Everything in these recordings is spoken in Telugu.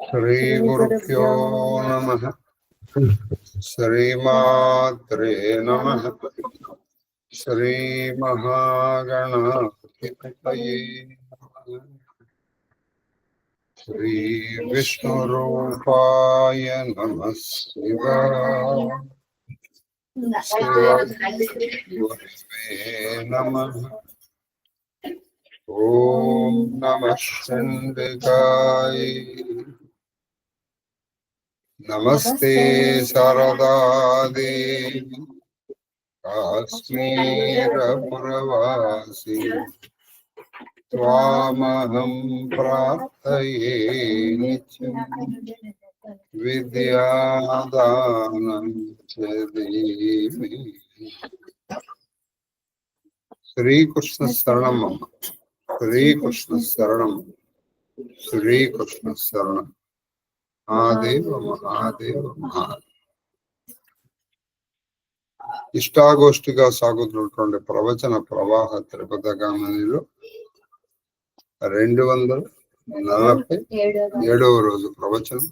శ్రీ గురుభ్యో నమః. శ్రీమాత్రే నమః. శ్రీ మహాగణాధిపతయే నమః. శ్రీ విష్ణురూపాయ నమః శివాయ. గురువే నమః. ఓం నమః చండికాయ. నమస్తే శారదా దేవి కాశ్మీరపురవాసి. త్వామహం ప్రార్థయే నిత్యం విద్యాదానం చ దేమి. శ్రీకృష్ణ శరణం. శ్రీకృష్ణ శరణం. శ్రీకృష్ణ శరణం. మహాదేవ మహాదేవ మహాదేవ. ఇష్టాగోష్ఠిగా సాగుతున్నటువంటి ప్రవచన ప్రవాహ త్రిపథగామినిలో 247వ రోజు ప్రవచనం.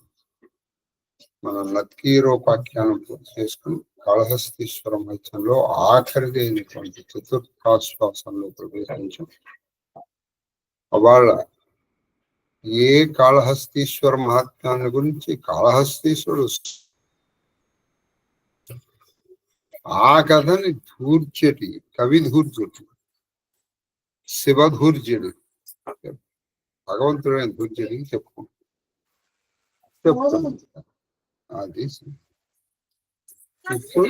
మనం లక్కీరోపాఖ్యానం పూర్తి చేసుకుని కాళహస్తీశ్వర మహత్యంలో ఆఖరిది అయినటువంటి చతుర్థాశ్వాసంలో ప్రవేశించాం. అవాళ ఏ కాళహస్తీశ్వర మహాత్మ్యాన్ని గురించి కాళహస్తీశ్వరుడు ఆ కథని ధూర్జటి, కవి ధూర్జటి, శివధూర్జుడు, భగవంతుడైన ధూర్జటికి చెప్పుకుంటాం. అది ఇప్పుడు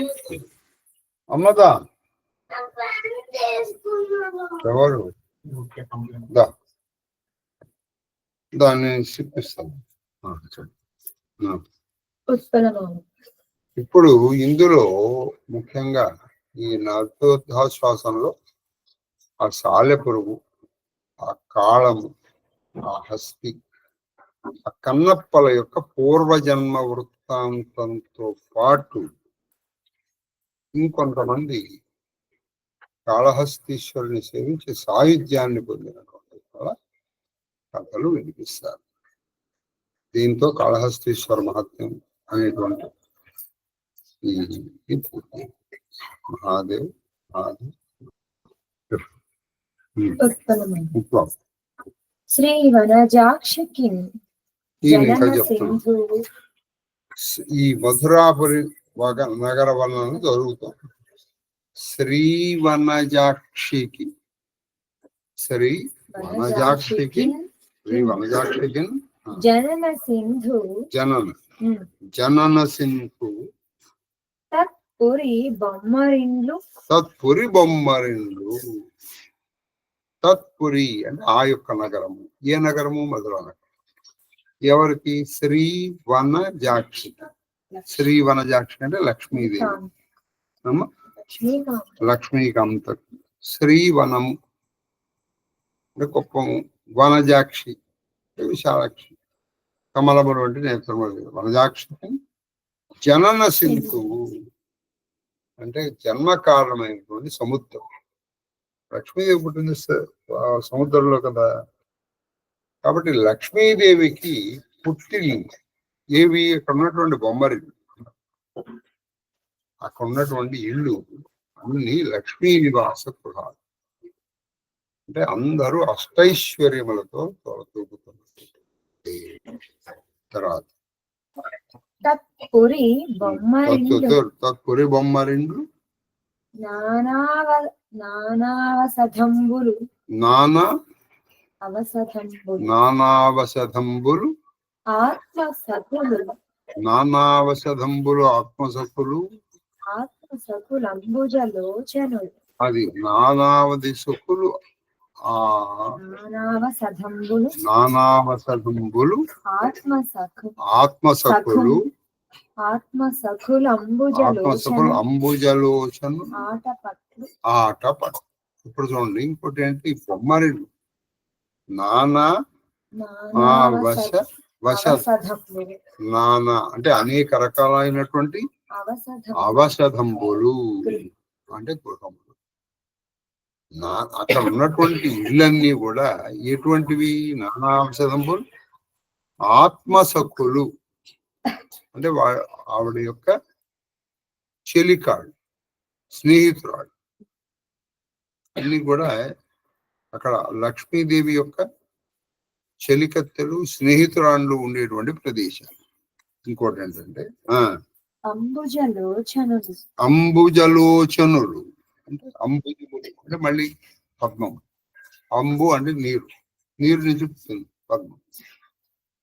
అమ్మదా ఎవరు దాన్ని శిప్పిస్తాను. ఇప్పుడు ఇందులో ముఖ్యంగా ఈ నర్తోద్ధాశ్వాసంలో ఆ సాలెపురుగు, ఆ కాళము, ఆ హస్తి, ఆ కన్నప్పల యొక్క పూర్వజన్మ వృత్తాంతంతో పాటు ఇంకొంతమంది కాళహస్తీశ్వరుని సేవించి సాయుధ్యాన్ని పొందినటువంటి కథలు వినిపిస్తారు. దీంతో కాళహస్తీశ్వర మహత్యం అనేటువంటి ఈ మహాదేవ్ శ్రీ వనజాక్షి ఈ మధురాపురి నగర వలన జరుగుతుంది. శ్రీ వనజాక్షికి శ్రీ వనజాక్షికి జనన సింధు జనన సింధు తత్పురి బొమ్మరిండ్లు తత్పురి అంటే ఆ యొక్క నగరము. ఏ నగరము? మధుర నగరం. ఎవరికి? శ్రీ వనజాక్షి. శ్రీ వనజాక్షి అంటే లక్ష్మీదేవి, లక్ష్మీకాంత. శ్రీవనము అంటే కుప్పము, వనజాక్షి విశాలాక్షి, కమలములు అంటే నేత్రము. వనజాక్షి జనన సింధు అంటే జన్మ కారణమైనటువంటి సముద్రం. లక్ష్మీదేవి పుట్టింది సముద్రంలో కదా. కాబట్టి లక్ష్మీదేవికి పుట్టిల్లు ఏవి? అక్కడ ఉన్నటువంటి బొమ్మరిల్లు, అక్కడ ఉన్నటువంటి ఇళ్ళు అన్ని లక్ష్మీ నివాస గృహాలు. అంటే అందరూ అష్టైశ్వర్యములతో తోడుతూగుతున్నారు. తర్వాత తత్పురి బొమ్మరిండ్లు నానావసధంబులు ఆత్మసఖులు ఆత్మసఖులంబుజలోచనులు. అది నానావధి సుఖులు, నానావసధంబులు ఆత్మసఖులు అంబుజలోచను ఆటపట్టు. ఇప్పుడు చూడండి, ఇంకోటి ఏంటి? బొమ్మరిల్లు నానా అంటే అనేక రకాలైనటువంటి అవసధంబులు అంటే గృహములు. అక్కడ ఉన్నటువంటి ఇళ్ళన్నీ కూడా ఎటువంటివి? నానాంశదంబులు ఆత్మసఖులు, అంటే ఆవిడ యొక్క చెలికాడు, స్నేహితురాడు. అన్ని కూడా అక్కడ లక్ష్మీదేవి యొక్క చెలికత్తెలు, స్నేహితురాళ్ళు ఉండేటువంటి ప్రదేశాలు. ఇంకోటి ఏంటంటే అంబుజలోచనులు. అంబుజలోచనులు అంటే అంబుజములు అంటే మళ్ళీ పద్మం. అంబు అంటే నీరు, నీరు నుంచి పద్మం.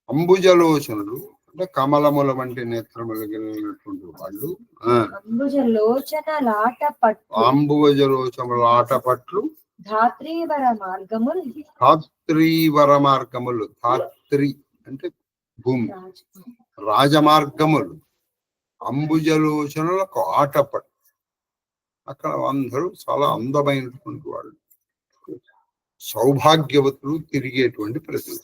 అంబుజలోచనులు అంటే కమలముల వంటి నేత్రములు కలిగినటువంటి వాళ్ళు. అంబుజలోచనలాట పట్లు ధాత్రీవర మార్గములు. ధాత్రీవర మార్గములు, ధాత్రి అంటే భూమి, రాజమార్గములు. అంబుజలోచనలకు ఆటపట్టు. అక్కడ అందరూ చాలా అందమైనటువంటి వాళ్ళు, సౌభాగ్యవతులు తిరిగేటువంటి ప్రజలు.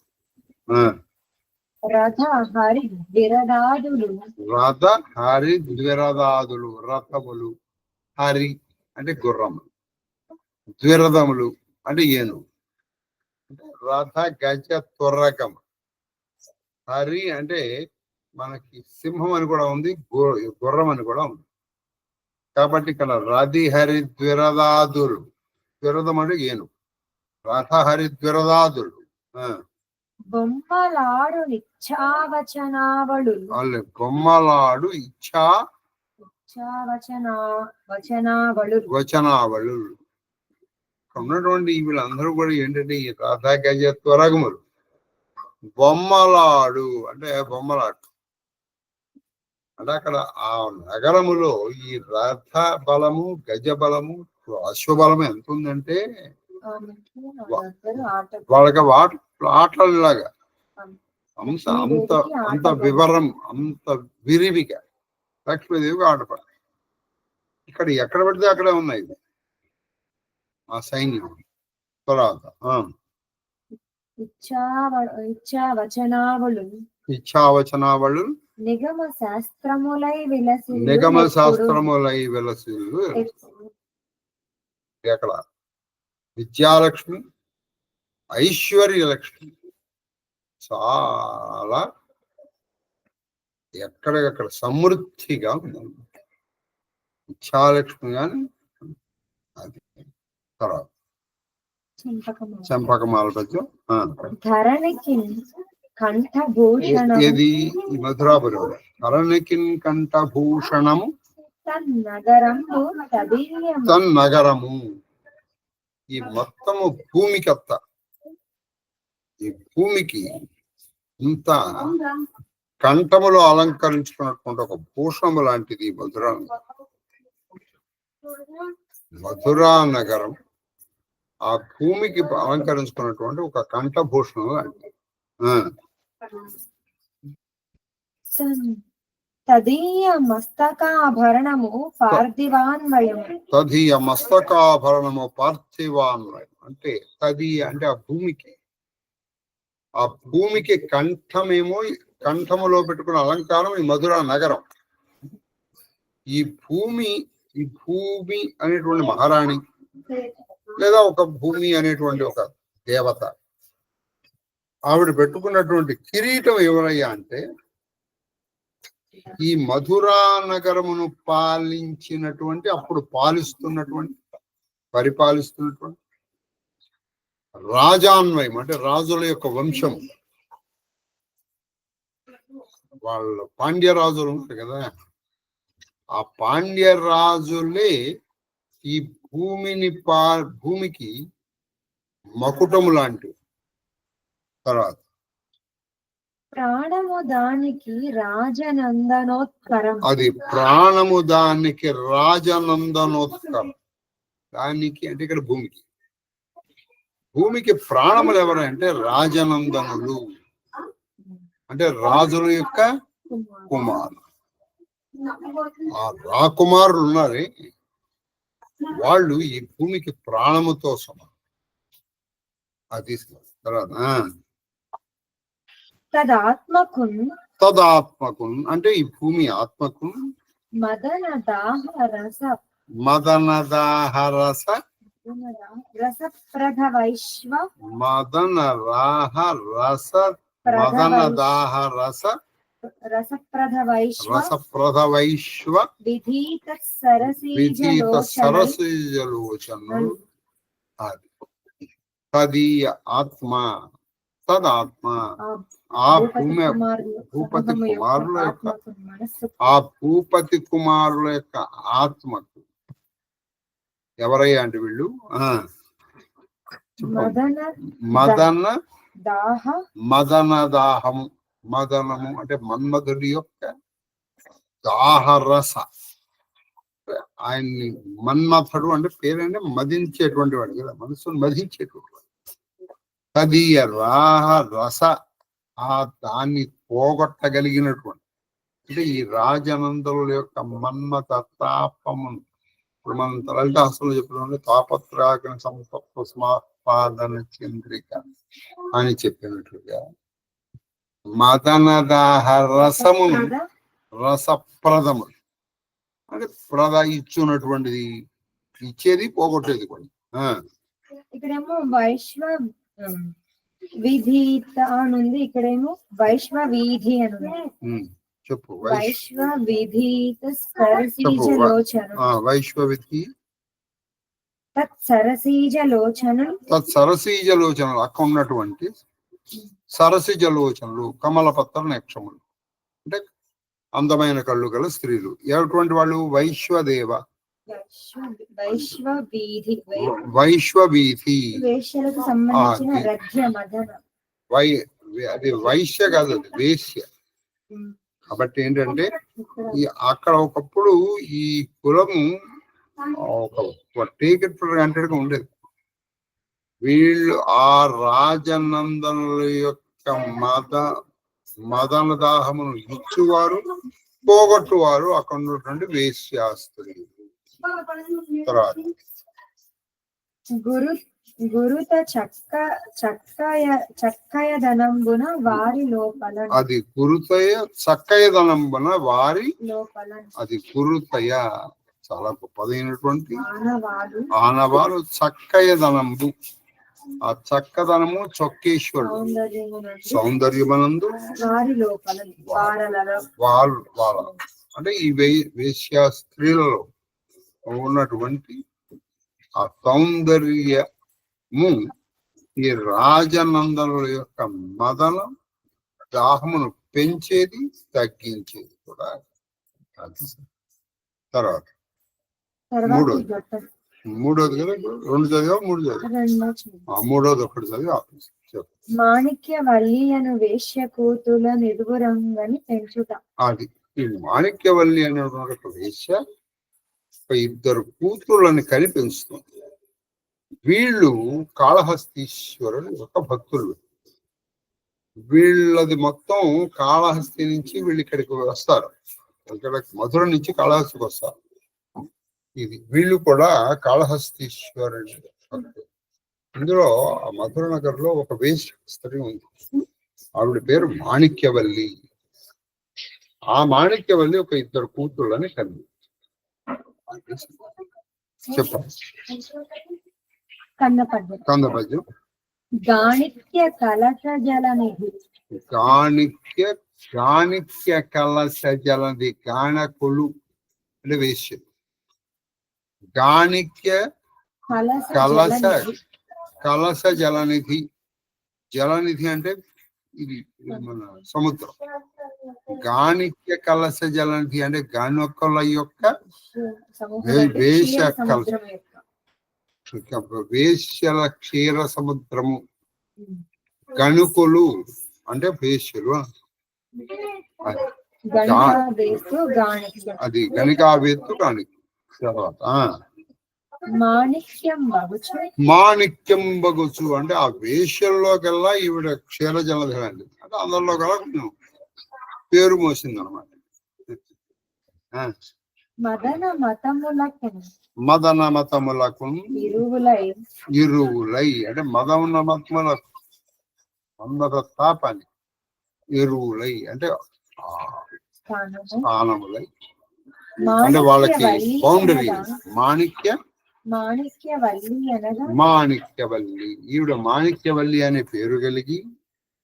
రథ హరి ద్విరదాదులు. రథ హరి ద్విరదాదులు, రథములు. హరి అంటే గుర్రములు, ద్విరథములు అంటే ఏనుగు. రథ గజ తుర్రకం. హరి అంటే మనకి సింహం అని కూడా ఉంది, గుర్రం అని కూడా ఉంది. కాబట్టి ఇక్కడ రథి హరి ద్విరదాదులు, ద్విరథం అంటే ఏనుగు. రథ హరి ద్విరదాదులు. బొమ్మలాడు ఇచ్చావచనావళు. బొమ్మలాడు వచనావళు. ఉన్నటువంటి వీళ్ళందరూ కూడా ఏంటంటే ఈ రథ గజ త్వరగములు. బొమ్మలాడు అంటే బొమ్మలాడు అంటే అక్కడ ఆ నగరములో ఈ రథ బలము, గజ బలము, అశ్వబలము ఎంత ఉందంటే వాళ్ళకి ఆటలాగా అంత అంత అంత వివరం, అంత విరివిగా లక్ష్మీదేవికి ఆటపడ. ఇక్కడ ఎక్కడ పడితే అక్కడే ఉన్నాయి ఆ సైన్యం. తర్వాత ఇచ్చావచనావళు నిగమ శాస్త్రములై విలసి. ఎక్కడ విద్యాలక్ష్మి, ఐశ్వర్యలక్ష్మి చాలా ఎక్కడికక్కడ సమృద్ధిగా ఉంది. విద్యాలక్ష్మి కానీ అది. తర్వాత చంపకమాల పద్యం. ఇది మధురాపురం. ధరణికి కంఠభూషణము తన్నగరము. ఈ మొత్తము భూమికత్త. ఈ భూమికి ఇంత కంఠములో అలంకరించుకున్నటువంటి ఒక భూషణము లాంటిది మధురా నగరం. ఆ భూమికి అలంకరించుకున్నటువంటి ఒక కంఠభూషణం లాంటిది. తదీయ మస్తకాభరణము పార్థివాన్వయం అంటే తదీయ అంటే ఆ భూమికి కంఠమేమో, కంఠములో పెట్టుకున్న అలంకారం ఈ మధురా నగరం. ఈ భూమి అనేటువంటి మహారాణి లేదా ఒక భూమి అనేటువంటి ఒక దేవత, ఆవిడ పెట్టుకున్నటువంటి కిరీటం ఎవరయ్యా అంటే ఈ మధురా నగరమును అప్పుడు పరిపాలిస్తున్నటువంటి రాజాన్వయం అంటే రాజుల యొక్క వంశం. వాళ్ళ పాండ్య రాజులు ఉంటారు కదా, ఆ పాండ్య రాజులే ఈ భూమికి మకుటము లాంటివి. తర్వాత ప్రాణము దానికి రాజనందనోత్కరం. అది ప్రాణము దానికి రాజనందనోత్కరం. దానికి అంటే ఇక్కడ భూమికి ప్రాణములు ఎవరంటే రాజనందనులు, అంటే రాజుల యొక్క కుమారులు. ఆ రాకుమారులు ఉన్నారే వాళ్ళు ఈ భూమికి ప్రాణముతో సమానం. అది తర్వాత తదాత్మకున్ అంటే ఈ భూమి ఆత్మకున్ మదన దాహరస రసప్రద వైశ్వ మదన రాహ రస మదన దాహ రస రసప్రద వైశ్వ రసప్రద వైశ్వ విధీత విధీత సరసీజలోచన సరసీజలోచనులు అది తదీయ ఆత్మ తదాత్మ ఆ భూపతి కుమారుల యొక్క ఆ భూపతి కుమారుల యొక్క ఆత్మకు ఎవరయ్యా అంటే వీళ్ళు మదన దాహ మదన దాహము మదనము అంటే మన్మధుడి యొక్క దాహరస ఆయన్ని మన్మథుడు అంటే పేరంటే మదించేటువంటి వాడు కదా, మనసును మదించేటువంటి వాడు. తదీయ రాహ రస ఆ దాన్ని పోగొట్టగలిగినటువంటి అంటే ఈ రాజనందుల యొక్క మన్మథ తాపమును ఇప్పుడు మనం లలితాసులు చెప్పిన తాపత్రాగణ సంతప్త సమాపాదన చంద్రిక అని చెప్పినట్లుగా మదనదాహ రసమును రసప్రదము అంటే ప్రద ఇచ్చున్నటువంటిది, ఇచ్చేది పోగొట్టేది కొన్ని. ఇక్కడేమో వైశ్వ విధీత అని ఉంది, ఇక్కడేమో వైశ్వ వీధి అని ఉంది. చెప్పు. వైశ్వ విధీత సరసీజలోచన వైశ్వ విధి తత్సరసీజలోచనలు తత్సరసీజలోచనలు అక్కడ ఉన్నటువంటి సరసిజలోచనలు కమలపత్ర నేక్షములు అంటే అందమైన కళ్ళు గల స్త్రీలు. ఎటువంటి వాళ్ళు? వైశ్వదేవ వైశ్వ వీధి వైశ్వవీధి వేశ్యలకు సంబంధించిన రథ్య మదన అది వైశ్య కాదు, అది వేశ్య. కాబట్టి ఏంటంటే అక్కడ ఒకప్పుడు ఈ కులము ఒక టేకెట్ ఫర్ గ్రాంటెడ్ గా ఉండేది. వీళ్ళు ఆ రాజనందనుల యొక్క మదన దాహమును ఇచ్చువారు పోగొట్టువారు అక్కడ ఉన్నటువంటి వేశ్యాస్త్రీ. తర్వాత గురుత చక్కయదనంబున వారి లోపల అది గురుతయ చక్కయదనంబున వారి లోపల అది గురుతయ చాలా గొప్పదైనటువంటి ఆనవాలు చక్కయదనంబు. ఆ చక్కదనము చొక్కేశ్వరుడు సౌందర్యమనందు వారి లోపల వాళ్ళ అంటే ఈ వేశ్యా స్త్రీలలో ఉన్నటువంటి ఆ సౌందర్యము ఈ రాజనందనుల యొక్క మదన దాహమును పెంచేది తగ్గించేది కూడా. తర్వాత మూడోది కదా, రెండు చదివా మూడు చదివా? మూడోది ఒకటి చదివి ఆఫీస్ చెప్పు. మాణిక్యవల్లి అను వేశ్య కూతుల నిర్గురంగని పెంచుట. అది ఈ మాణిక్యవల్లి అనేటువంటి ఒక వేశ్య ఇద్దరు కూతురులని కని పెంచుతుంది. వీళ్ళు కాళహస్తీశ్వరుడు ఒక భక్తులు. వీళ్ళది మొత్తం కాళహస్తి నుంచి వీళ్ళు ఇక్కడికి వస్తారు, ఇక్కడ మధుర నుంచి కాళహస్తికి వస్తారు. ఇది వీళ్ళు కూడా కాళహస్తీశ్వరుడు. ఇందులో ఆ మధుర నగర్ లో ఒక వేశ్య స్త్రీ ఉంది, ఆవిడ పేరు మాణిక్యవల్లి. ఆ మాణిక్యవల్లి ఒక ఇద్దరు కూతుళ్ళని కని చెప్పండి. కందపద్యం. గాణిక్య కలశ జలనిధి. గాణిక్య కలశ జలనిధి. గాణకులు అంటే వేశ్యలు. గాణిక్య కలశ జలనిధి. జలనిధి అంటే ఇది మన సముద్రం. గాణిక్య కలశ జలనిధి అంటే గాణకుల యొక్క వేశ్య కలశ, వేశ్యల క్షీర సముద్రము. గణుకులు అంటే వేశ్యలు. అది గణికావేత్తు గాణిక. తర్వాత మాణిక్యం బగుచు అంటే ఆ వేశ్యల్లోకెల్లా ఈవిడ క్షీర జలధి అండి. అంటే అందరిలో కల్లా కొంచెం పేరు మోసింది అనమాట. మదన మతములకు ఇరువులై అంటే మదన మతములకు మన్మథ తాపాన్ని ఎరువులై అంటే స్థానములై అంటే వాళ్ళకి బౌండరీ. మాణిక్య మాణిక్యవల్లి అనగా మాణిక్యవల్లి. ఈవిడ మాణిక్యవల్లి అనే పేరు కలిగి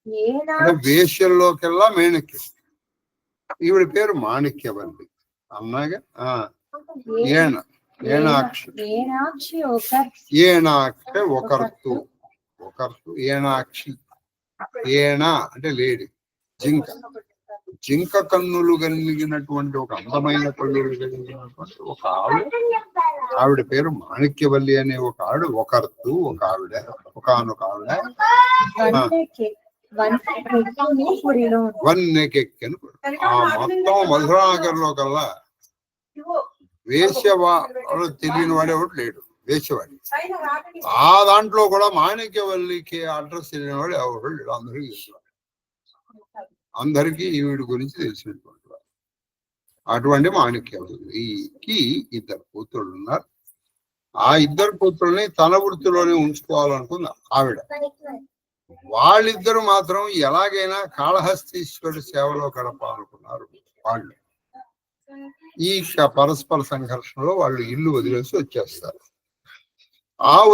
ఏనా వేష్యల్లోకెల్లా మేణక్యం. ఈవిడ పేరు మాణిక్యవల్లి అన్నాగా. ఏనాక్షి. ఏనాక్షి ఏనాక్షి ఒకర్తు. ఏనాక్షి. ఏణ అంటే లేడి. జింక కన్నులు కలిగినటువంటి ఒక అందమైన కళ్ళు కలిగినటువంటి ఒక ఆవిడ పేరు మాణిక్యవల్లి అనే ఒక ఆవిడ ఒకర్తు. ఒక ఆవిడ ఒకనొక ఆవిడ వన్నెకెక్కని. ఆ మొత్తం మధురానగర్లో కల్లా వేశ్యవాడు తెలియని వాడేవాడు లేడు. వేశ్యవాడి ఆ దాంట్లో కూడా మాణిక్యవల్లికి అడ్రస్ తెలియని వాడు ఎవరు లేడు. అందరికీ అందరికీ ఈవిడ గురించి తెలిసినటువంటి వాడు. అటువంటి మాణిక్యవల్లికి ఇద్దరు కూతుళ్ళు ఉన్నారు. ఆ ఇద్దరు కూతుళ్ళని తన వృత్తిలోనే ఉంచుకోవాలనుకుంది ఆవిడ. వాళ్ళిద్దరు మాత్రం ఎలాగైనా కాళహస్తీశ్వరుడి సేవలో గడపాలనుకున్నారు. వాళ్ళు ఈ పరస్పర సంఘర్షణలో వాళ్ళు ఇల్లు వదిలేసి వచ్చేస్తారు.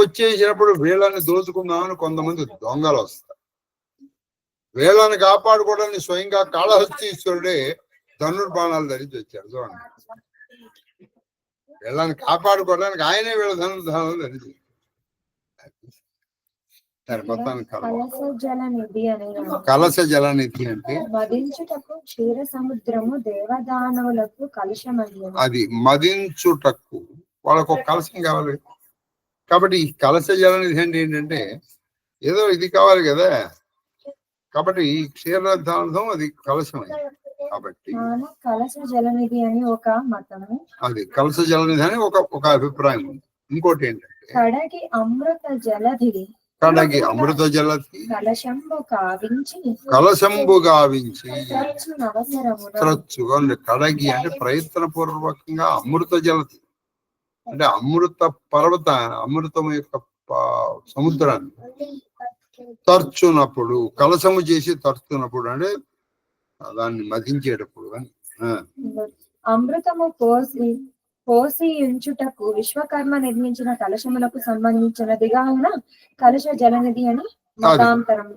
వచ్చేసినప్పుడు వీళ్ళని దోచుకుందామని కొంతమంది దొంగలు వస్తారు. వీళ్ళని కాపాడుకోవడానికి స్వయంగా కాళహస్తీశ్వరుడే ధనుర్బాణాలు ధరించి వచ్చారు. చూడండి, వీళ్ళని కాపాడుకోవడానికి ఆయనే వీళ్ళ ధనుర్బాణాలు ధరించి. కలశ జలనిధి అంటే క్షీర సముద్రము దేవదానవులకు కలశమయ్యను. అది మదించుటకు వాళ్ళకు ఒక కలశం కావాలి. కాబట్టి ఈ కలశ జలనిధి అంటే ఏంటంటే ఏదో ఇది కావాలి కదా. కాబట్టి ఈ క్షీరదానం అది కలశమైంది. కాబట్టి కలశ జలనిధి అని ఒక మతము, అది కలశ జలనిధి అని ఒక అభిప్రాయం ఉంది. ఇంకోటి ఏంటంటే కడగి అమృత జలధి కలశంబు గావించి కడగి అంటే ప్రయత్నపూర్వకంగా అమృత జలధి అంటే అమృతం యొక్క సముద్రాన్ని తర్చునప్పుడు, కలశము చేసి తర్చునప్పుడు అంటే దాన్ని మదించేటప్పుడు అని. అమృతము పోసి ఉంచుటకు విశ్వకర్మ నిర్మించిన కలశములకు సంబంధించినదిగా ఉన్న కలశ జలనిధి అని మతాంతరం.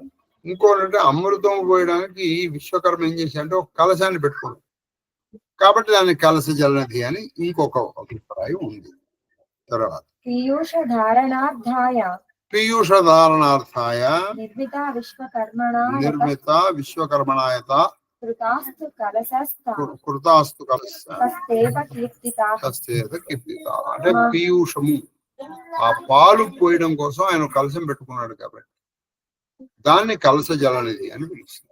ఇంకోటంటే అమృతం పోయడానికి విశ్వకర్మ ఏం చేసి అంటే ఒక కలశాన్ని పెట్టుకోండి. కాబట్టి దాన్ని కలశ జలనిధి అని ఇంకొక అభిప్రాయం ఉంది. తర్వాత పీయూష ధారణార్థాయ నిర్మిత విశ్వకర్మణాయత కృతాస్తు కీర్తిత అంటే పీయూషము. ఆ పాలు పోయడం కోసం ఆయన కలశం పెట్టుకున్నాడు కాబట్టి దాన్ని కలశ జలనిధి అని పిలుస్తారు.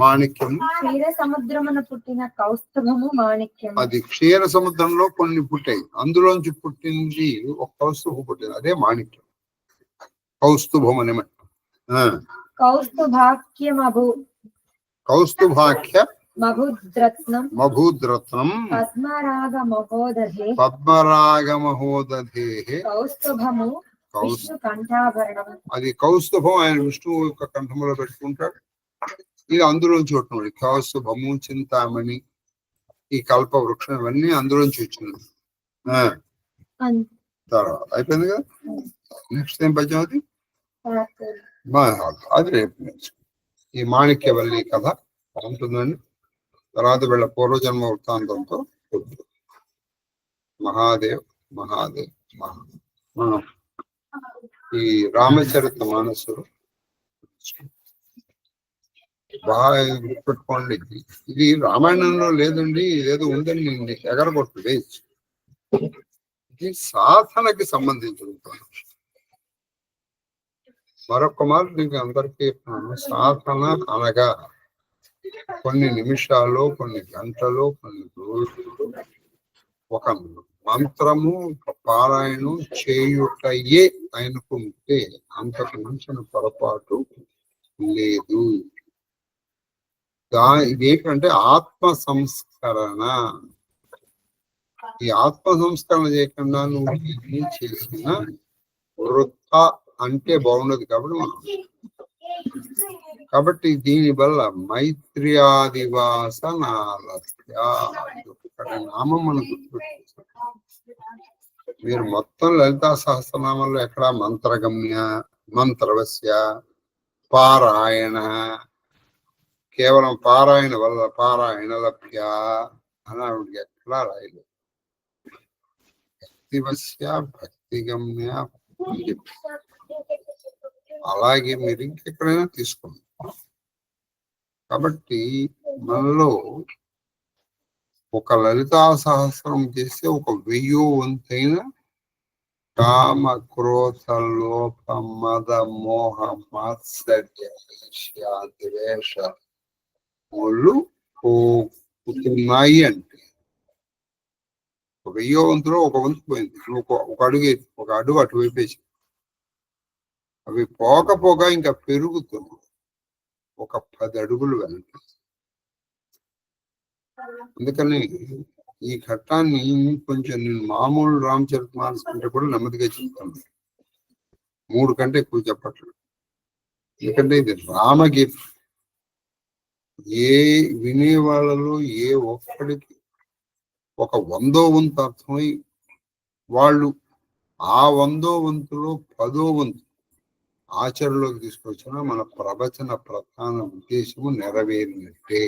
మాణిక్యం క్షీర సముద్రమున పుట్టిన కౌస్తుభము మాణిక్యం. అది క్షీర సముద్రంలో కొన్ని పుట్టాయి, అందులోంచి పుట్టింది ఒక కౌస్తుభం పుట్టింది, అదే మాణిక్యం. కౌస్తుభం అని కౌస్తుభాఖ్య మభూద్రత్నం పద్మరాగ మహోదధే కౌస్తుభము అది కౌస్తుభం ఆయన విష్ణువు యొక్క కంఠంలో పెట్టుకుంటాడు. ఇది అందులోంచి వచ్చినది. కౌస్తుభము, చింతామణి, ఈ కల్ప వృక్షం ఇవన్నీ అందులోంచి వచ్చినది. తర్వాత అయిపోయింది కదా. నెక్స్ట్ ఏం పద్యం అది? అది రేపు నేర్చుకో. ఈ మాణిక్యవల్లి కథ ఉంటుందండి. తర్వాత వీళ్ళ పూర్వజన్మ వృత్తాంతంతో మహాదేవ్ ఈ రామచరిత మానసుడు బాగా గుర్తుపెట్టుకోండి. ఇది రామాయణంలో లేదండి, ఇదేదో ఉందండి ఎగరగొట్టు వేచి. ఇది సాధనకి సంబంధించిన మరొక మాట మీకు అందరికీ సాధన అనగా కొన్ని నిమిషాలు, కొన్ని గంటలు, కొన్ని రోజులు ఒక మంత్రము పారాయణం చేయుటయే అనుకుంటే అంతకు మించిన పొరపాటు లేదు. ఇదేంటంటే ఆత్మ సంస్కరణ. ఈ ఆత్మ సంస్కరణ చేయకుండా నువ్వు ఏం చేసిన వృత్త అంటే బాగుండదు. కాబట్టి దీని వల్ల మైత్ర్యాదివాస నాలభ్య నామం మనం గుర్తుపెట్టుకోవాలి. మీరు మొత్తం లలితా సహస్రనామంలో ఎక్కడ మంత్రగమ్య, మంత్రవస్య, పారాయణ, కేవలం పారాయణ వల్ల పారాయణ లభ్య అని ఆవిడకి ఎక్కడా రాయలేదు. భక్తివస్య, భక్తిగమ్య అని చెప్పి. అలాగే మీరు ఇంకెక్కడైనా తీసుకోండి. కాబట్టి మనలో ఒక లలితా సహస్రం చేస్తే ఒక 1000 వంతైన కామ, క్రోధ, లోప, మద, మోహ, మాత్సర్య, ఈర్ష్య, ద్వేష వాళ్ళు పోతున్నాయి అంటే 1000 వంతులో ఒక వంతు పోయింది. ఒక అడుగు అటువైపు వేసి అవి పోకపోగా ఇంకా పెరుగుతుంది. ఒక 10 అడుగులు వెనక. అందుకని ఈ ఘట్టాన్ని కొంచెం నేను మామూలు రామచరితమానస్ కంటే కూడా నెమ్మదిగా చెప్తాను. 3 కంటే ఎక్కువ చెప్పట్లేదు. ఎందుకంటే ఇది రామగీత. ఏ వినేవాళ్ళలో ఏ ఒక్కడికి ఒక 100వ వంతు అర్థమై వాళ్ళు ఆ 100వ వంతులో 10వ వంతు ఆచరణలోకి తీసుకొచ్చిన మన ప్రవచన ప్రధాన ఉద్దేశము నెరవేరినట్టే.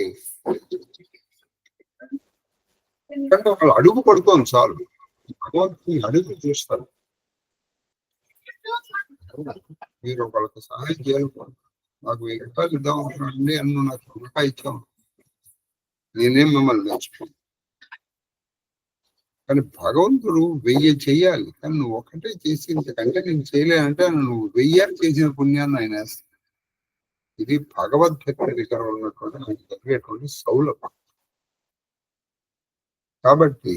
ఎందుకంటే వాళ్ళు అడుగు పడుతోంది చాలు. భగవంతుని అడుగు చూస్తారు. మీరు వాళ్ళకి సహాయం చేయాలనుకోండి. నాకు 1000 రూపాయలు ఇద్దాం అనుకున్నాండి అన్ను నాకు రూపాయి ఇచ్చాం. నేనేం మిమ్మల్ని నేర్చుకోను. కానీ భగవంతుడు 1000 చెయ్యాలి. కానీ నువ్వు ఒకటే చేసి ఇంతకంటే నేను చేయలేనంటే నువ్వు 1000 చేసిన పుణ్యాన్ని ఆయన వేస్తాను. ఇది భగవద్భక్తి దగ్గర ఉన్నటువంటి నాకు జరిగేటువంటి సౌలభ్యం. కాబట్టి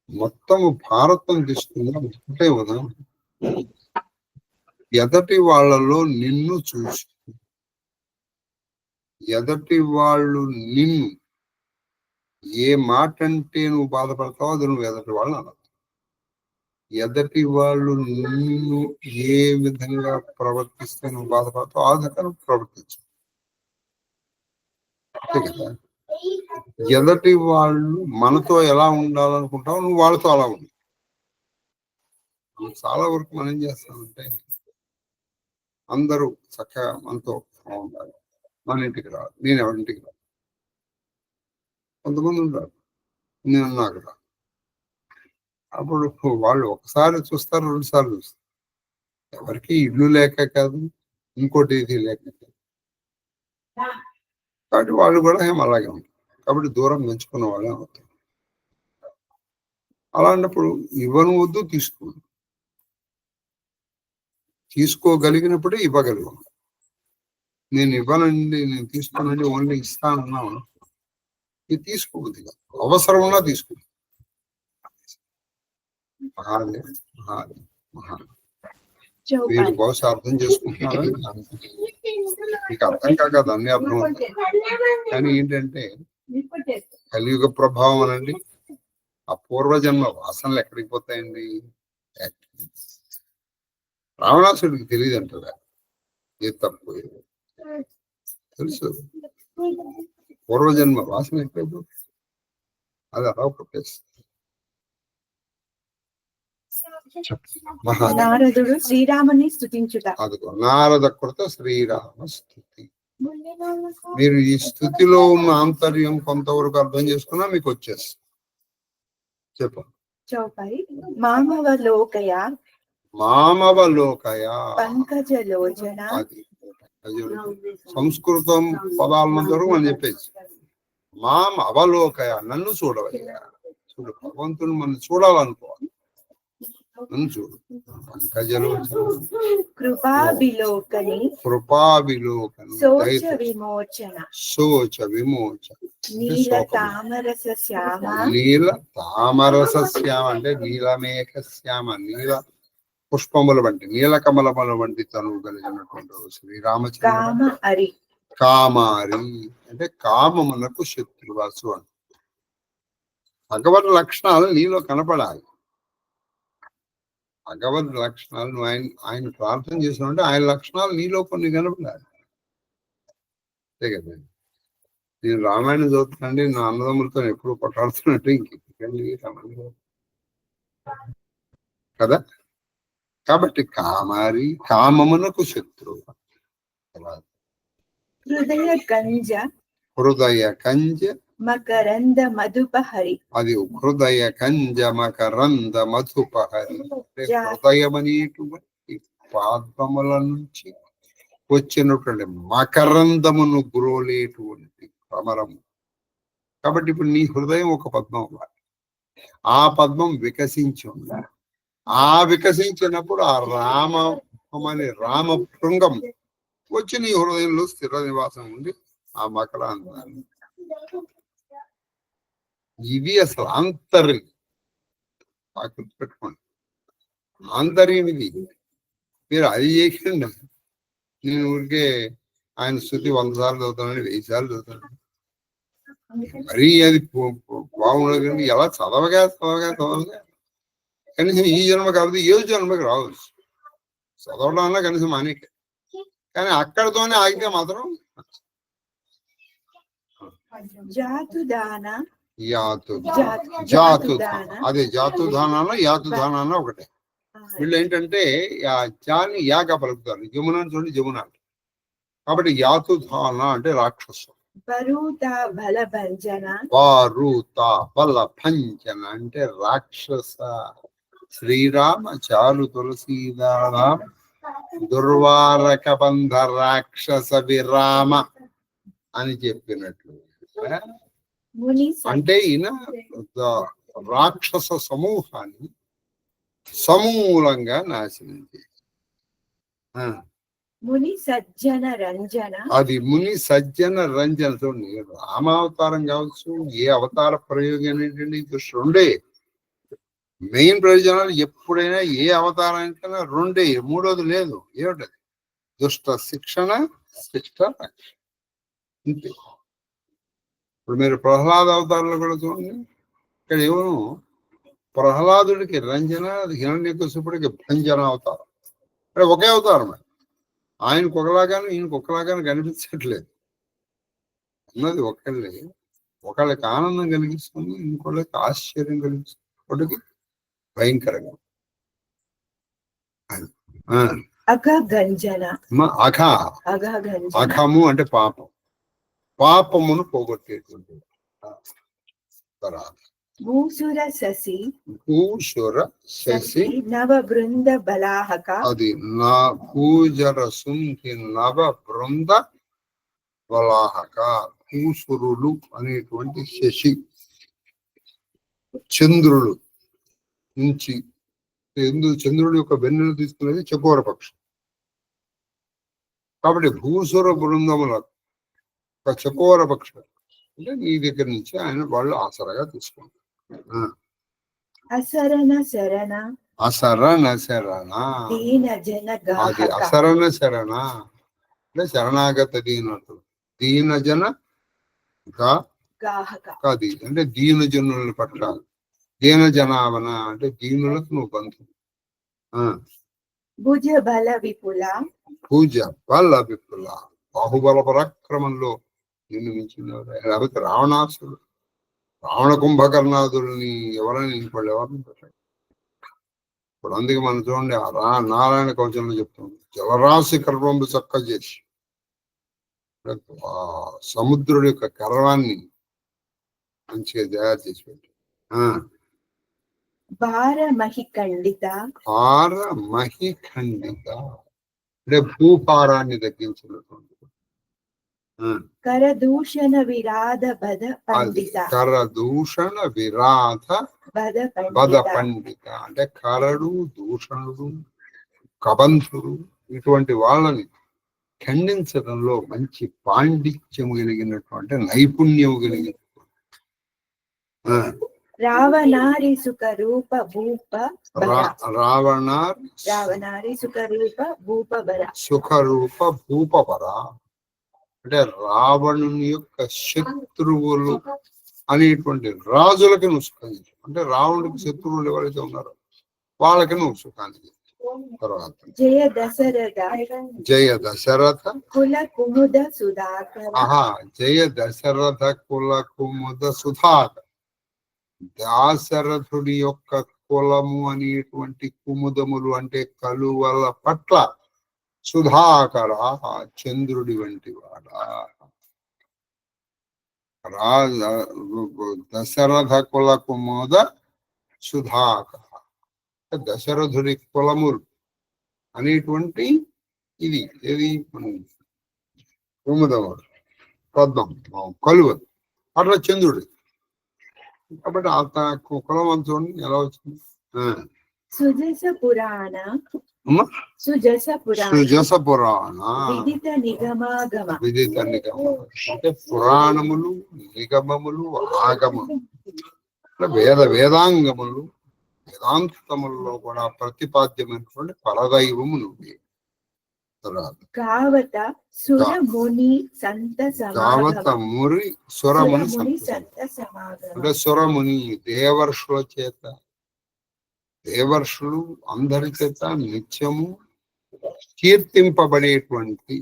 మొత్తము భారతం తీసుకున్నా ఒకటే ఉదాహరణ. ఎదటి వాళ్ళలో నిన్ను చూసి ఎదటి వాళ్ళు నిన్ను ఏ మాట అంటే నువ్వు బాధపడతావో అది నువ్వు ఎదటి వాళ్ళని అనదు. ఎదటి వాళ్ళు నిన్ను ఏ విధంగా ప్రవర్తిస్తే నువ్వు బాధపడతావు ఆ విధంగా నువ్వు ప్రవర్తించు. అంతే కదా. ఎదటి వాళ్ళు మనతో ఎలా ఉండాలనుకుంటావు నువ్వు వాళ్ళతో అలా ఉండు. చాలా వరకు మనం ఏం చేస్తామంటే అందరూ చక్కగా మనతో ఉండాలి, మన ఇంటికి రాదు, నేను ఎవరింటికి రాదు. కొంతమంది ఉంటారు నేను నాకు రా. అప్పుడు వాళ్ళు ఒకసారి చూస్తారు, 2 సార్లు చూస్తారు. ఎవరికి ఇల్లు లేక కాదు, ఇంకోటి ఇది లేక కాదు. కాబట్టి వాళ్ళు కూడా ఏం అలాగే ఉంటారు. కాబట్టి దూరం పెంచుకున్న వాళ్ళే అవుతారు. అలాంటప్పుడు ఇవ్వను వద్దు, తీసుకోగలిగినప్పుడే ఇవ్వగలిగాం. నేను ఇవ్వనండి, నేను తీసుకోనండి, ఓన్లీ ఇస్తానన్నాను. ఇది తీసుకోవద్దు. అవసరం ఉన్నా తీసుకో. మీరు బహుశా అర్థం చేసుకుంటున్నారు. మీకు అర్థం కాక అన్ని అర్థం అవుతాయి. కానీ ఏంటంటే కలియుగ ప్రభావం అనండి, ఆ పూర్వజన్మ వాసనలు ఎక్కడికి పోతాయండి. రావణాసుడికి తెలియదు అంటారా ఏ తప్పు తెలుసు. పూర్వజన్మ వాసన ఎక్కడిపోతుంది, అది అలా కొట్టేస్తుంది. నారదుడు శ్రీరాముని స్తుతించుట. అదిగో నారద కృత శ్రీరామ స్తుతి. మీరు ఈ స్థుతిలో ఉన్న ఆంతర్యం కొంతవరకు అర్థం చేసుకున్నా మీకు వచ్చేస్తుంది. చెప్పండి. మామవలోకయ పంకజలోచన. అది సంస్కృతం పదాలందరూ మనం చెప్పేసి మామ అవలోకయ, నన్ను చూడవయ్యా. చూడు, భగవంతుని మనం చూడాలనుకోవాలి. నన్ను చూడు. పంకజలోచన కృపాభిలోకని శోచ విమోచన. నీల తామరస శ్యామ అంటే నీలమేఘ శ్యామ, నీల పుష్పముల వంటి, నీల కమలముల వంటి తనువు కలిగినటువంటి శ్రీరామచంద్ర. కామారి అంటే కామమునకు శత్రువాసు అని. భగవద్ లక్షణాలు నీలో కనపడాలి. భగవద్ లక్షణాలు నువ్వు ఆయన ప్రార్థన చేసినట్టే ఆయన లక్షణాలు నీలో కొన్ని కనపడాలి. అంతే కదా. నేను రామాయణం చదువుతానండి, నా అన్నదమ్ములతో ఎప్పుడు కొట్టాడుతున్నట్టు ఇంకెందుకండి. కదా. కాబట్టి కామారి కామమునకు శత్రువు. హృదయ కంజ హృదయ కంజ మకరంద మధుపహరి. అది హృదయ కంజ మకరంద మధుపహరి అంటే హృదయం అనేటువంటి పాదముల నుంచి వచ్చినటువంటి మకరందమును గురోలేటువంటి కమలము. కాబట్టి ఇప్పుడు నీ హృదయం ఒక పద్మం అవ్వాలి. ఆ పద్మం వికసించి ఉండాలి. ఆ వికసించినప్పుడు ఆ రామని రామ భృంగం వచ్చి నీ హృదయంలో స్థిర నివాసం ఉండి ఆ మకరాందాన్ని. ఇవి అసలు ఆంతర్యం. గుర్తుపెట్టుకోండి, ఆంతర్యం ఇది. మీరు అది చేయకండి. నేను ఊరికే ఆయన స్థుతి 100 సార్లు చదువుతానని 1000 సార్లు చదువుతాను. మరీ అది బాగుండదు కానీ ఎలా చదవగా కనీసం ఈ జన్మ కాకపోతే ఏ జన్మకి రావచ్చు. చదవడం అన్నా కనీసం అనేక. కానీ అక్కడతోనే ఆగితే మాత్రం జాతుదాన. అదే జాతుదానాన యాతుదానాన ఒకటే. వీళ్ళు ఏంటంటే జాని యాగా పలుకుతారు. జమున చూడండి, జమున. కాబట్టి యాతుదాన అంటే రాక్షసు. వారూత బల భంజన అంటే రాక్షస. శ్రీరామ చారు తులసీదారామ దుర్వారక బంధ రాక్షస విరామ అని చెప్పినట్లు. అంటే ఈయన రాక్షస సమూహాన్ని సమూలంగా నాశనం చేసి ముని సజ్జన రంజన. అది ముని సజ్జన రంజన. రామావతారం కావచ్చు, ఏ అవతార ప్రయోగం ఏంటంటే దృష్టి రెండే మెయిన్ ప్రయోజనాలు. ఎప్పుడైనా ఏ అవతారానికైనా రెండే, మూడోది లేదు. ఏమిటది? దుష్ట శిక్షణ, శిష్ట రక్షణ. అంతే. ఇప్పుడు మీరు ప్రహ్లాద అవతారంలో కూడా చూడండి. ఇక్కడ ఏమో ప్రహ్లాదుడికి రంజన, హిరణ్యకశిపుడికి భంజన అవతారం. అంటే ఒకే అవతారం. ఆయనకు ఒకలాగాను ఈయనకు ఒకలాగాను కనిపించట్లేదు. అన్నది ఒకళ్ళే. ఒకళ్ళకి ఆనందం కలిగిస్తుంది, ఇంకోళ్ళకి ఆశ్చర్యం కలిగిస్తుంది, ఒకటికి భయంకరంగా. అఖము అంటే పాపం. పాపమును పోగొట్టేటువంటి భూసుర శశి. భూసుర శశి నవ బృంద బలాహక. అది నా భూజర సుంధి నవ బృంద బలాహక. భూసురులు అనేటువంటి శశి చంద్రుడు నుంచి చంద్రుడి యొక్క వెన్నెలు తీసుకునేది చకోర పక్షం. కాబట్టి భూసుర బృందముల చకోర పక్షం అంటే నీ దగ్గర నుంచి ఆయన వాళ్ళు ఆసరగా తీసుకుంటారు. అసరణ శరణ. అసరణ శరణ అది అసరణ శరణ అంటే శరణాగత దీనటు. దీనజన కాది అంటే దీనజనుల పట్ల. దీన జనావన అంటే దీనులకు నువ్వు బంధు. భుజ బల విపుల. భుజ బల విపుల బాహుబల పరాక్రమంలో నిన్ను మించినవారు. లేకపోతే రావణాసుడు, రావణ కుంభకర్ణాదుల్ని ఎవరైనా ఇంకోళ్ళు ఎవరిని పెట్టాడు. ఇప్పుడు అందుకే మనం చూడండి నారాయణ కవచంలో చెప్తాం, జలరాశి గర్వంబు చక్క చేసి సముద్రుడి యొక్క గర్వాన్ని మంచిగా తయారు చేసి పెట్టాడు. భారమహి ఖండిత. భారమహి ఖండిత అంటే భూభారాన్ని తగ్గించినటువంటి. కరదూషణ విరాధ బద పండిత. కరదూషణ విరాధ బద పండిత అంటే కరడు, దూషణుడు, కబంధుడు ఇటువంటి వాళ్ళని ఖండించడంలో మంచి పాండిత్యము కలిగినటువంటి నైపుణ్యము కలిగిన. రావణారి సుఖ రూప భూప. రావణారి సుఖ రూప భూపబర. సుఖ రూప భూపబర అంటే రావణుని యొక్క శత్రువులు అనేటువంటి రాజులకి నువ్వు సుఖాన్ని. అంటే రావణుడికి శత్రువులు ఎవరైతే ఉన్నారో వాళ్ళకి నువ్వు సుఖాన్ని. తర్వాత జయ దశరథ కుల కుముద సుధాకర. జయ దశరథ కుల కుముద సుధాకర. దాశరథుడి యొక్క కులము అనేటువంటి కుముదములు అంటే కలువల పట్ల సుధాకర చంద్రుడి వంటి వాడా దశరథ కుల కుముద సుధాకర. దశరథుడి కులములు అనేటువంటి ఇది ఏది కుముదముడు పద్మం కలువలు అట్లా చంద్రుడు. కాబట్టి అంత కులవంతుని ఎలా వచ్చింది? సుజస పురాణ విదిత నిగమాగమ అంటే పురాణములు నిగమములు ఆగమములు వేదాంగములు వేదాంతములలో కూడా ప్రతిపాద్యమైనటువంటి పరదైవము నువ్వు. కావత సురముని సంత మురి సురముని అంటే సురముని దేవర్షుల చేత దేవర్షులు అందరి చేత నిత్యము కీర్తింపబడేటువంటి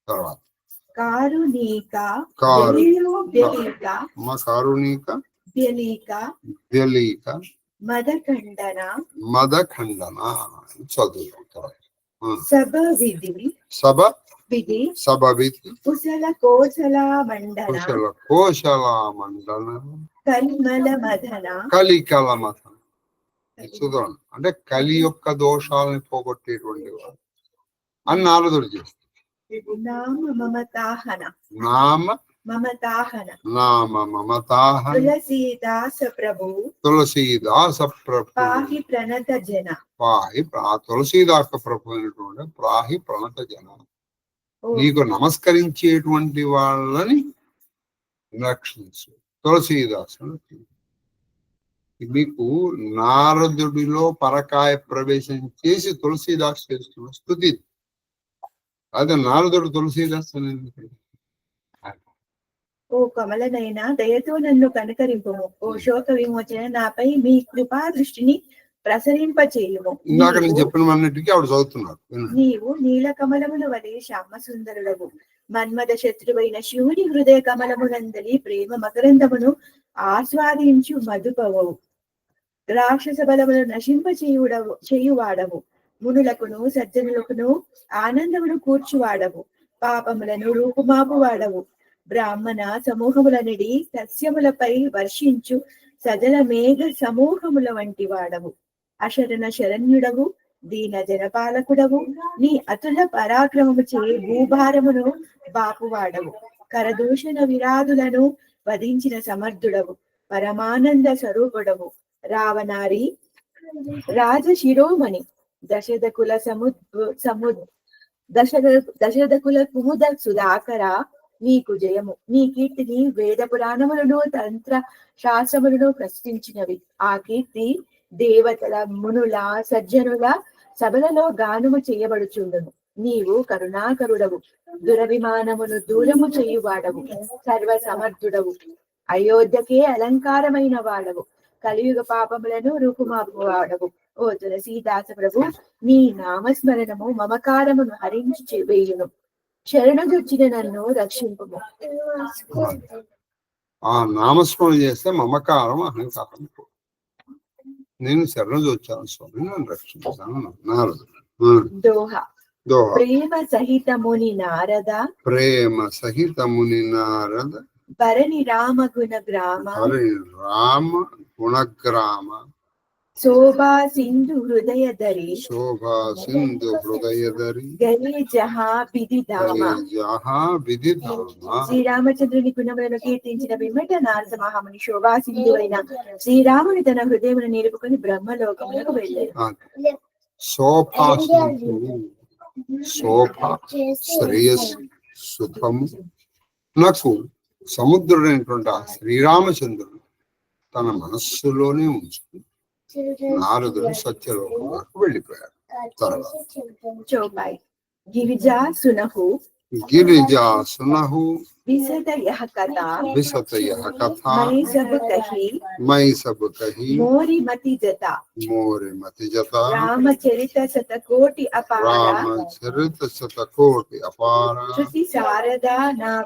తర్వాత కారుణీక మదఖండన చదువు. సభ విధి కుశల కోశల మండన కలికల మథన చూడండి. అంటే కలి యొక్క దోషాలను పోగొట్టేటువంటి వాడు అని నారదుడు చేస్తాడు. నామ మమతాహన తులసీదాస ప్రభు పాహి ప్రణత జన తులసీదాస ప్రభు అయినటువంటి పాహి ప్రణత జన నీకు నమస్కరించేటువంటి వాళ్ళని రక్షించు. తులసీదాసు మీకు నారదుడిలో పరకాయ ప్రవేశం చేసి తులసీదాసు చేస్తున్న స్థుతి. అదే నారదుడు తులసీదాసు అనేది. ఓ కమలనైనా దయతో నన్ను కనకరింపుము. ఓ శోక విమోచన నాపై మీ కృపా దృష్టిని ప్రసరింపచేయుము. ఇందాక నేను చెప్పినవన్నిటికీ ఆవిడ చదువుతున్నారు. నీవు నీల కమలముల వలె శ్యామ సుందరుడవు. మన్మద శత్రువైన శివుడి హృదయ కమలమునందలి ప్రేమ మకరందమును ఆస్వాదించు మధుపవవు. రాక్షస బలమును చేయువాడవు. మునులకును సజ్జనులకును ఆనందమును కూర్చువాడవు. పాపములను రూపుమాపు వాడవు. బ్రాహ్మణ సమూహములనిడి సస్యములపై వర్షించు సజల మేఘ సమూహముల వంటి వాడవు. అశరణ శరణ్యుడవు. దీన జనపాలకుడవు. నీ అతుల పరాక్రమము చే భూభారమును బాపువాడవు. కరదూషణ విరాదులను వధించిన సమర్థుడవు. పరమానంద స్వరూపుడవు. రావణారి రాజశిరోమణి దశరథ కుల కుముద సుధాకర నీకు జయము. నీ కీర్తిని వేద పురాణములను తంత్ర శాస్త్రములను ప్రశ్నించినవి. ఆ కీర్తి దేవతల మునుల సజ్జనుల సభలలో గానము చేయబడుచుండును. నీవు కరుణాకరుడవు. దురభిమానమును దూరము చేయువాడవు. సర్వ సమర్థుడవు. అయోధ్యకే అలంకారమైన వాడవు. కలియుగ పాపములను రూపుమాపు వాడవు. ఓ తులసీదాస ప్రభు, నీ నామస్మరణము మమకారమును హరించి వేయును. శరణుదొచ్చిన నన్ను రక్షింపుము. ఆ నామస్మరణ చేస్తే మమకారం అహంకారం. నేను శరణుదొచ్చాను స్వామి, నన్ను రక్షించాను. నారదుడు దోహ ప్రేమ సహితముని నారద భరణి రామ గుణగ్రామ శోభా సింధు హృదయధరి గలే జహా విధిధామ. శ్రీరామచంద్రుని గుణములను కీర్తించిన పిమ్మట నారద మహాముని శోభా సింధు అయిన శ్రీరాముని తన హృదయమును నిలుపుకొని బ్రహ్మలోకములకు వెళ్ళారు. నాకు సముద్రుడైనటువంటి ఆ శ్రీరామచంద్రుడు తన మనస్సులోనే ఉంచుకుని నారదుడు సత్యలోకంలోకి వెళ్ళిపోయారు. చౌపాయి గిరిజా సునహు गिरिजासुनहु विशद यह कथा विशत यह कथा मैं सब कही मैं सब कही मोरी मति जता मोरे मति जता रामचरित शतकोटि अपार रामचरित शतकोटि अपार श्रुति शारदा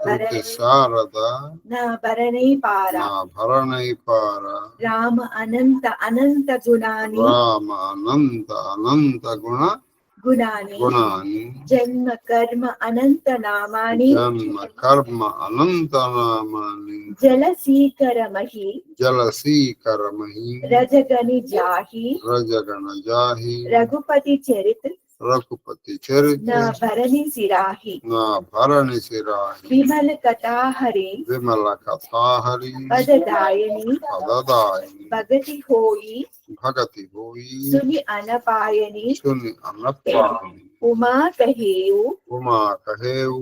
श्रुति शारदा न भरणी पारा ना भरणै पार राम अनंत अनंत गुणानि राम अनंत अनंत गुणानि गुणानि जन्म कर्म अनंत नामानि जन्म कर्म अनंत नामानि जलसीकर मही जलसीकर मही रजगनि जाहि रजगण जाहि रघुपति चरित रघुपति चरित न भरणी सिराहि न भरणी सिराहि विमल कथा हरि विमल कथा हरि पददायिनी पददायिनी भगति होई भगति होई सुनि अनपायनी सुनि अनपायनी उमा कहेऊ उमा कहेऊ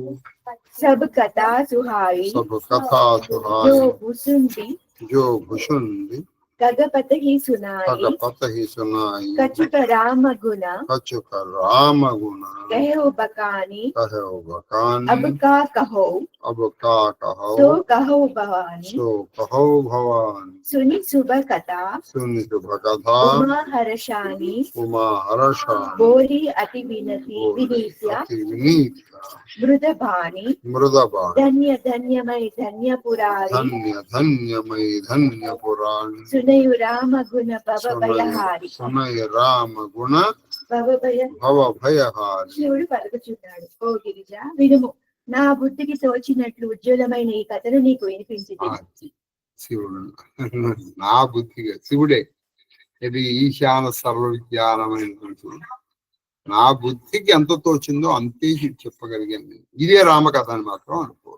सब कथा सुहाई सब कथा सुहाई जो भुसुंडी कगपत ही सुनाई भगपत ही सुनाई कछुक राम गुण कछुक राम गुण कहो बकानी अब का कहो सो कहो भवानी सुनि सुबह कथा उमा हर्षानी बोरी अति विनीत्या मृदभानी धन्य धन्यमय धन्य पुरारी सुनयु राम गुण भव भयहारी భవ భయహారి శివుడు పలుకుచున్నాడు. ఓ గిరిజ వినుము, నా బుద్ధికి తోచినట్లు ఉజ్వలమైన ఈ కథను నీకు వినిపించింది. శివుడు నా బుద్ధిగా శివుడే ఇది ఈశాన సర్వ విజ్ఞానమైనటువంటి నా బుద్ధికి ఎంత తోచిందో అంతే చెప్పగలిగాను. ఇదే రామకథ అని మాత్రం అనుకో.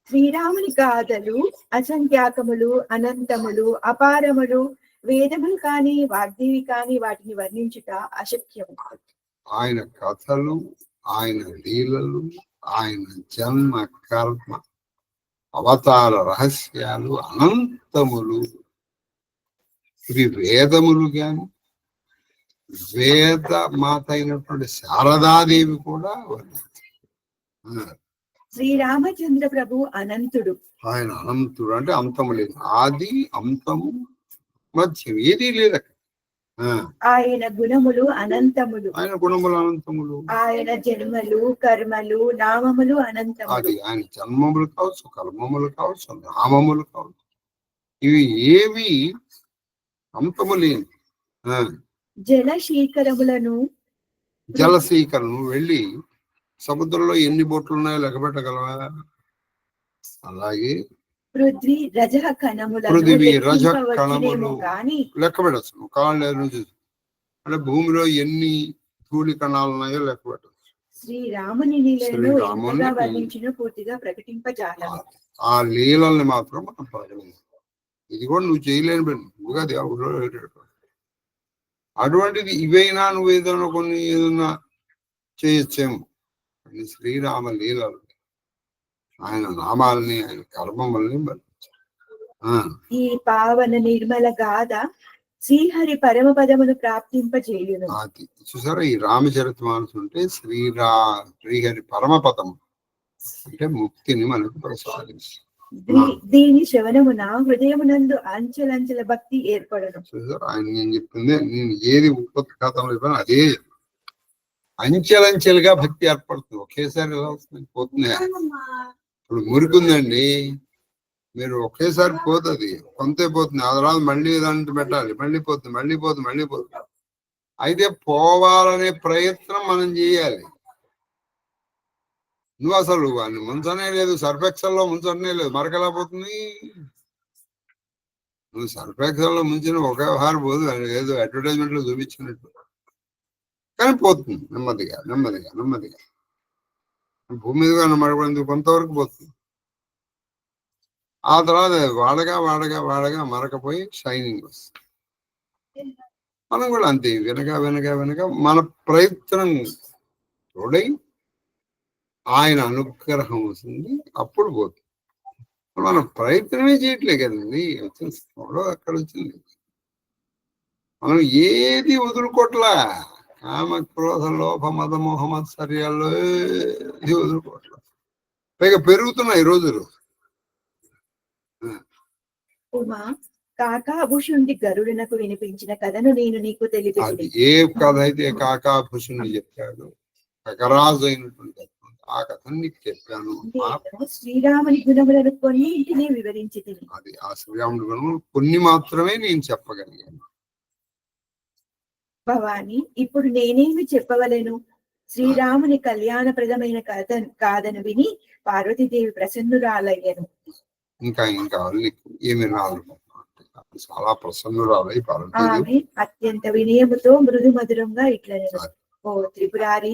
శ్రీరాముని గాథలు అసంఖ్యాకములు, అనంతములు, అపారములు, వేదములు కాని వాగ్దేవి కాని వాటిని వర్ణించుట అశక్యము. ఆయన కథలు, ఆయన లీలలు, ఆయన జన్మ కర్మ అవతార రహస్యాలు అనంతములు. ఇవి వేదములు గాని వేద మాత అయినటువంటి శారదాదేవి కూడా వర్ణించారు. శ్రీరామచంద్ర ప్రభు అనంతుడు. ఆయన అనంతుడు అంటే అంతము లేదు, ఆది అంతము మధ్యం ఏదీ లేదు. ఆయన గుణములు అనంతములు. ఆయన గుణములు అనంతములు. ఆయన జన్మలు, కర్మలు, నామములు అనంతములు. అది ఆయన జన్మములు కావచ్చు, కర్మములు కావచ్చు, నామములు కావచ్చు, ఇవి ఏవి అంతము లేని. జలశీకరములను వెళ్ళి సముద్రంలో ఎన్ని బోట్లు ఉన్నాయో లెక్క పెట్టగలవా? అలాగే పృథ్వీ రజ కణములు లెక్క పెట్టచ్చు. కాళ్ళు అంటే భూమిలో ఎన్ని ధూళి కణాలు ఉన్నాయో లెక్క పెట్టచ్చు. శ్రీరాముని వర్ణించిన పూర్తిగా ప్రకటింపజాలము. ఆ లీలల్ని మాత్రం మనం పడలేము. ఇది కూడా నువ్వు చేయలేని నువ్వుగా దేవుడు. అటువంటిది ఇవైనా నువ్వు ఏదైనా కొన్ని ఏదన్నా చేయొచ్చేమో. శ్రీరామ లీలలు, ఆయన నామాలని, ఆయన కర్మములని ఈ పావన నిర్మల గాథ శ్రీహరి పరమ పదమును ప్రాప్తింపజేయును. అది చూసారా, ఈ రామచరితమానసు అంటే శ్రీహరి పరమ పదము అంటే ముక్తిని మనకు ప్రసాదిస్తుంది. దీని శ్రవణమున హృదయమునందు అంచెలంచెల భక్తి ఏర్పడను. చూసారా, ఆయన నేను చెప్పింది, నేను ఏది ఉత్పత్తి ఖాతంలో చెప్పాను అదే అంచెలంచెలుగా భక్తి ఏర్పడుతుంది. ఒకేసారి ఎలా వస్తుంది? పోతుంది. ఇప్పుడు మురికుందండి, మీరు ఒకేసారి పోతుంది, కొంతే పోతుంది, ఆ తర్వాత మళ్ళీ దాంట్లో పెట్టాలి, మళ్ళీ పోతుంది, మళ్ళీ పోతుంది. అయితే పోవాలనే ప్రయత్నం మనం చేయాలి. నువ్వు అసలు వాడిని ముంచనే లేదు, సర్ఫెక్సల్లో ముంచనే లేదు, మరకలా పోతుంది. నువ్వు సర్ఫెక్సల్లో ముంచిన ఒకే హారు పోదు, ఏదో అడ్వర్టైజ్మెంట్ లో చూపించినట్టు, కానీ పోతుంది నెమ్మదిగా. భూమి మీదుగా మరొక కొంతవరకు పోతుంది. ఆ తర్వాత వాడగా మరకపోయి షైనింగ్ వస్తుంది. మనం కూడా అంతే, వెనక మన ప్రయత్నం తోడై ఆయన అనుగ్రహం వస్తుంది, అప్పుడు పోతుంది. మనం ప్రయత్నమే చేయట్లే కదండి, వచ్చిన అక్కడ వచ్చింది. మనం ఏది వదులుకోట్లా, కామ క్రోధ లోభ మద మోహ మత్సర్యాలు ఇది వదులుకోవట్లేదు. పైగా పెరుగుతున్నాయి రోజులు. ఉమా కాకాభుషుండి గరుడునకు వినిపించిన కథను నేను నీకు అది తెలిపి ఏ కథ అయితే కాకాభుషుని చెప్పాడు, కకరాజు అయినటువంటి ఆ కథను నీకు చెప్పాను. శ్రీరాముని గుణములను కొన్నింటిని వివరించి అది ఆ శ్రీరాముడి గుణములు కొన్ని మాత్రమే నేను చెప్పగలిగాను. భవాని, ఇప్పుడు నేనేమి చెప్పవలను? శ్రీరాముని కళ్యాణప్రదమైన కథ కాదను విని పార్వతీదేవి ప్రసన్నురాలయ్యను. ఇంకా ఏమి రాదు, చాలా ప్రసన్నురాలై పార్వతీదేవి ఆమె అత్యంత వినయముతో మృదు మధురంగా ఇట్లనెను. ఓ త్రిపురారి,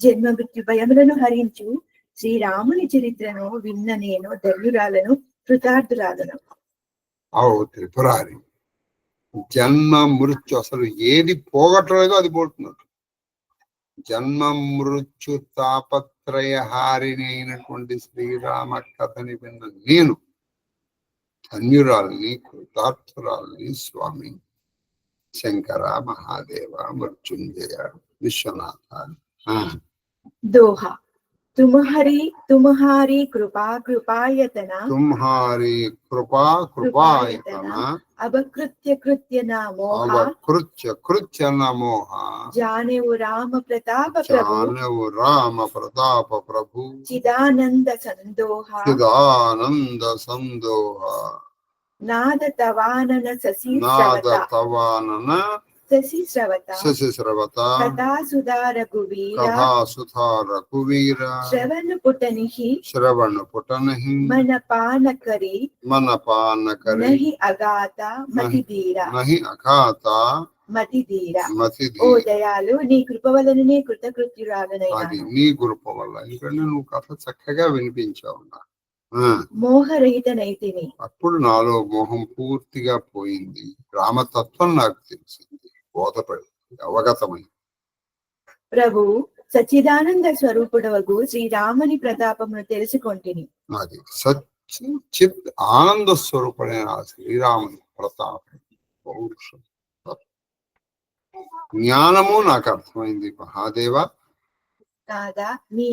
జన్మ మృత్యు భయములను హరించు శ్రీరాముని చరిత్రను విన్న నేను ధన్యురాలను, కృతార్థురాలను. ఓ త్రిపురారి, జన్మ మృత్యు అసలు ఏది పోగొట్టలేదో అది పోతున్నట్టు. జన్మ మృత్యు తాపత్రయహారిణి అయినటువంటి శ్రీరామ కథని విన్న నేను ధన్యురాలని, కృతార్థురాలని. స్వామి శంకర, మహాదేవ, మృత్యుంజయ, విశ్వనాథ. దోహా తుమ్హారీ కృపా కృపాయతన, తుమ్హారీ కృపా కృపాయతన, అపకృత్య నమోహ, కృత్య నమోహ, జానేవు రామ ప్రతాప ప్రభు, చిదానంద సందోహ, నాద తవానన శశిశ్రవత, కథాసుధా రఘువీర, శ్రవణ పుటనిహి, మనపానకరి, నహి అగాత మతిధీర. ఓ దయాలు, నీ కృప వలననే కృతకృత్యురాలనైనా. అది నీ కృప వల్ల, ఎందుకంటే నువ్వు కథ చక్కగా వినిపించావు. మోహరహితనైతిని. అప్పుడు నాలో మోహం పూర్తిగా పోయింది. రామతత్వం నాకు తెలిసింది, బోధపడి అవగతమైంది. ప్రభు సచ్చిదానంద స్వరూపుడవగు శ్రీరాముని ప్రతాపమును తెలుసుకొంటిని. అది చిత్ ఆనంద స్వరూపుడైన శ్రీరాముని ప్రతాపం, పౌరుషం, జ్ఞానము నాకు అర్థమైంది. మహాదేవ, కాదా నీ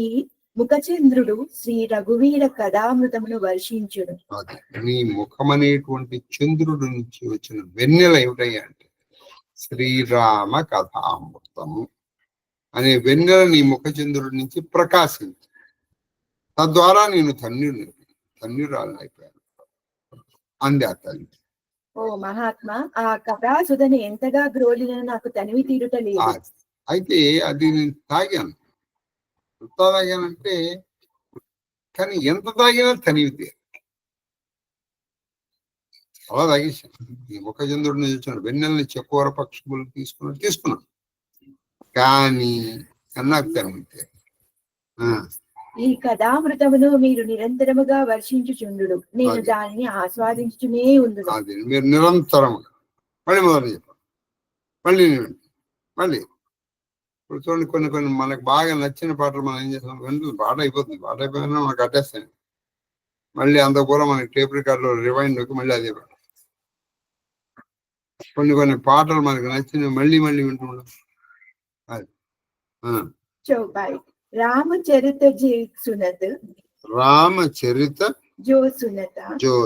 ముఖచంద్రుడు శ్రీ రఘువీర కథామృతమును వర్షించుడు. అది నీ ముఖమనేటువంటి చంద్రుడి నుంచి వచ్చిన వెన్నెల ఏమిటయ్యా అంటే శ్రీరామ కథామృతము అనే వెన్నెల నీ ముఖచంద్రుడి నుంచి ప్రకాశించి, తద్వారా నేను ధన్యురాలను అయిపోయాను అంది ఆ తల్లి. ఓ మహాత్మా, ఆ కథాసుధని ఎంతగా గ్రోలిన నాకు తనివి తీరుట లేదు. అయితే అది నేను తాగాను. ఎంత తాగానంటే, కానీ ఎంత తాగినా తనివి తీరు. చాలా తాగేసాను. ఈ ముఖచంద్రుడి నుంచి వచ్చిన వెన్నెల్ని చెక్కువర పక్షులు తీసుకున్నాను, కానీ నాకు తనివి తీరు. ఈ కథామృతమును మీరు నిరంతరముగా వర్షించుచుండు, నేను దానిని ఆస్వాదించునే ఉండు. అది మీరు నిరంతరముగా మళ్ళీ మొదలు చెప్పండి. మళ్ళీ ఇప్పుడు చూడండి, కొన్ని మనకు బాగా నచ్చిన పాటలు మనం ఏం చేస్తాం, వెంటనే పాట అయిపోతుంది. పాట అయిపోయినా మనకు కట్టేస్తాయి. మళ్ళీ అంత కూడా మనకి టేప్ రికార్డులో రివైండ్ వచ్చి మళ్ళీ అదే పాట. కొన్ని పాటలు మనకు నచ్చినవి మళ్ళీ వింటుండం. అది చౌపాయి రామచరిత జో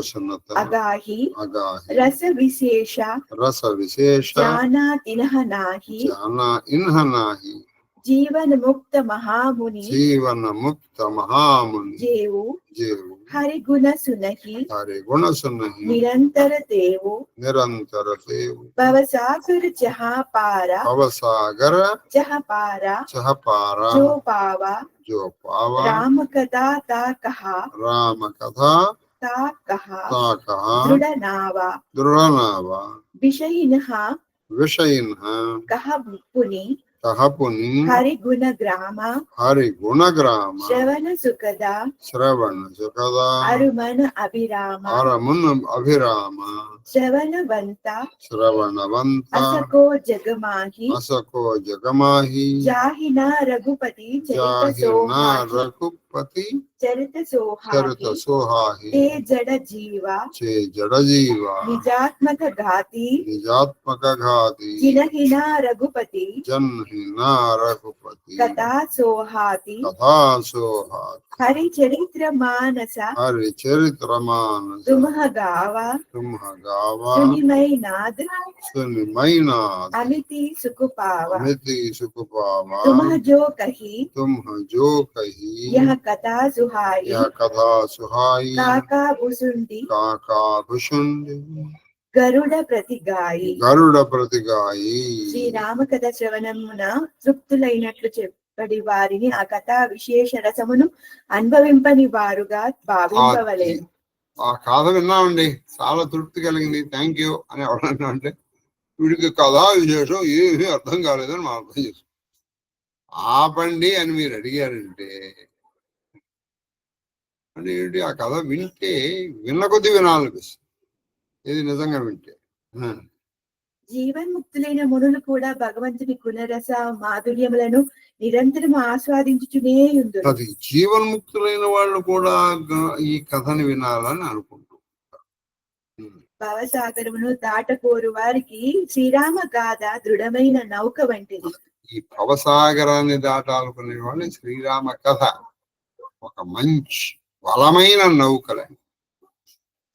సునత అగాహి రస విశేష జానా ఇన్హ నాహి జీవన ముక్త మహాముని జేవు హరిగుణ సునహి నిరంతర దేవు భవసాగర జహాపార జో పావ రామ కథా తా కహా దృఢనావా విషయినః కహ పుని హరిగుణ గ్రామ శ్రవణ సుఖదా అరుమన అభిరామ శ్రవణవంత అసకో జగమాహి జాహినా రఘుపతి రఘుపతి చరిత చరిత సోహాహి సోహాహి తే జడ జీవ చే జడజీవ నిజాత్మక ఘాతి నిజాత్మక ఘాతి జినహిన రఘుపతి జన్హిన రఘుపతి కథా సోహాతి కథా సోహాతి హరి చరిత్ర మానస హరి చరిత్ర మానస తుమహ గావ తుంహ గావ సునిమై నాద్ సునిమైనాథ్ అమితి సుకుపావ అమితి సుఖపావ तुमह जो कही తుంహ జో కహి यह कथा सुहाई యా కథా సుహాయి काका बुसुंडी కాకా భుషుండి గరుడ ప్రతిగాయి గరుడ ప్రతిగాయి శ్రీరామ కథ శ్రవణమున తృప్తులైనట్లు చెప్పడి వారిని ఆ కథ విశేష రసమును అనుభవింపని వారుగా భావింపవలేదు. ఆ కథ విన్నామండి, చాలా తృప్తి కలిగింది, థ్యాంక్ యూ అని ఎవరన్నా అంటే వీడికి కథా విశేషం ఏమీ అర్థం కాలేదని మనం అర్థం చేస్తాం. ఆపండి అని మీరు అడిగారంటే అంటే ఏంటి, ఆ కథ వింటే విన్న కొద్ది వినాలనిపిస్తుంది, ఇది నిజంగా వింటే. జీవన్ముక్తులైన మునులు కూడా భగవంతుని గుణరస మాధుర్యములను నిరంతరం ఆస్వాదించుచునే ఉందురు. అది జీవన్ముక్తులైన వాళ్ళు కూడా ఈ కథని వినాలని అనుకుంటారు. భవసాగరమును దాటకోరు వారికి శ్రీరామ గాథ దృఢమైన నౌక వంటిది. ఈ భవసాగరాన్ని దాటాలనుకునే వాళ్ళు శ్రీరామ కథ ఒక మంచి బలమైన నౌకలే.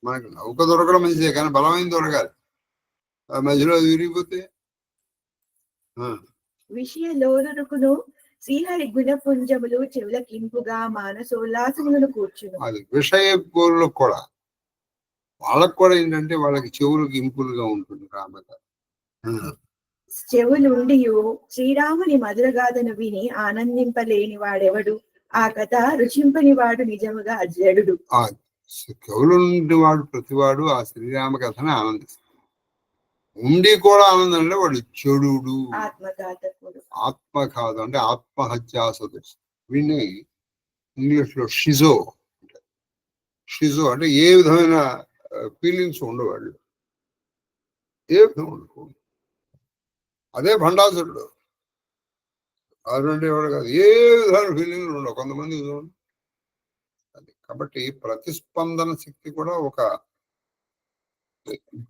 మనకు నౌక దొరకడం మంచిదే, కానీ బలమైన దొరకాలి. ఆ మధ్యలో అది విరిగిపోతే విషయలోరుకును శ్రీహరి గుణపుంజములు చెవులకింపుగా మానసోల్లాసములను కూర్చును. అది విషయ గోరులకు కూడా, వాళ్ళకు కూడా ఏంటంటే వాళ్ళకి చెవులకు ఇంపులుగా ఉంటుంది రామకథ. చెవులుండియు శ్రీరాముని మధురగాథను విని ఆనందింపలేని వాడెవడు, ఆ కథ రుచింపని వాడు నిజముగా జడుడు. ఆ చెవులుండి వాడు ప్రతివాడు ఆ శ్రీరామ కథని ఆనందిస్తాడు. ఉండి కూడా ఆనందం అంటే వాడు చెడుడు, ఆత్మఘాతకుడు. ఆత్మఘాతం అంటే ఆత్మహత్యా సదృశం. వీడిని ఇంగ్లీష్ లో షిజో అంటారు. షిజో అంటే ఏ విధమైన ఫీలింగ్స్ ఉండవాళ్ళు, ఏ విధంగా ఉండకూడదు. అదే భండాసురుడు, అటువంటి వాడు కాదు, ఏ విధమైన ఫీలింగ్లు ఉండవు కొంతమంది. అది కాబట్టి ప్రతిస్పందన శక్తి కూడా ఒక